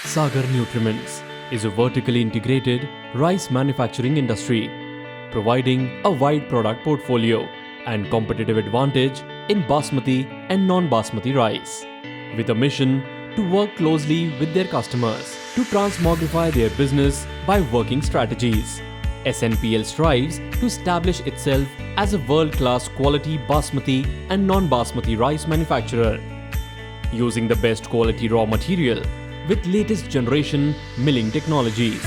Sagar Nutriments is a vertically integrated rice manufacturing industry, providing a wide product portfolio and competitive advantage in Basmati and Non-Basmati rice, with a mission to work closely with their customers to transmogrify their business by working strategies. SNPL strives to establish itself as a world-class quality Basmati and Non-Basmati rice manufacturer, using the best quality raw material with latest generation milling technologies.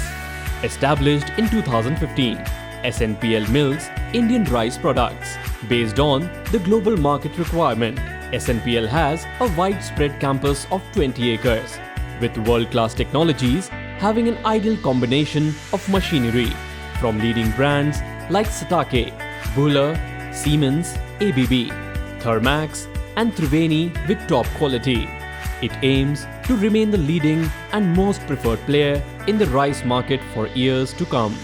Established in 2015, SNPL mills Indian rice products based on the global market requirement. SNPL has a widespread campus of 20 acres with world-class technologies, having an ideal combination of machinery from leading brands like Staake, Bhopal, Siemens, ABB, Thermax and Triveeni with top quality. It aims to remain the leading and most preferred player in the rice market for years to come.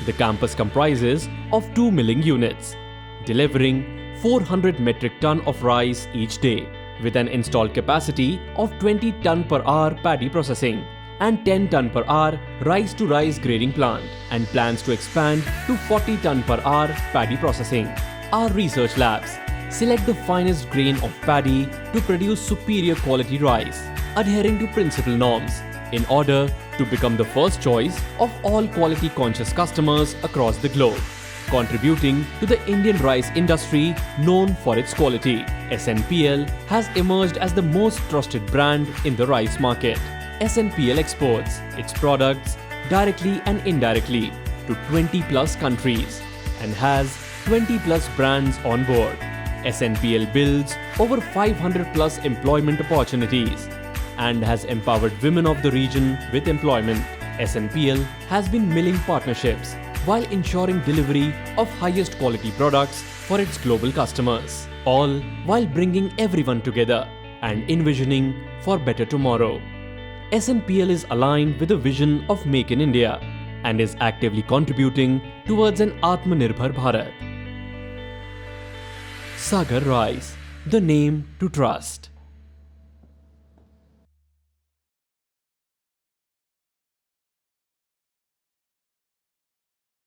The campus comprises of 2 milling units, delivering 400 metric ton of rice each day, with an installed capacity of 20 ton per hour paddy processing and 10 ton per hour rice-to-rice grading plant, and plans to expand to 40 ton per hour paddy processing. Our research labs select the finest grain of paddy to produce superior quality rice, adhering to principal norms, in order to become the first choice of all quality-conscious customers across the globe, contributing to the Indian rice industry known for its quality. SNPL has emerged as the most trusted brand in the rice market. SNPL exports its products directly and indirectly to 20 plus countries and has 20 plus brands on board. SNPL builds over 500 plus employment opportunities and has empowered women of the region with employment. SNPL has been milling partnerships while ensuring delivery of highest quality products for its global customers, all while bringing everyone together and envisioning for better tomorrow. SNPL is aligned with the vision of Make in India and is actively contributing towards an Atmanirbhar Bharat. Sagar Rice, the name to trust.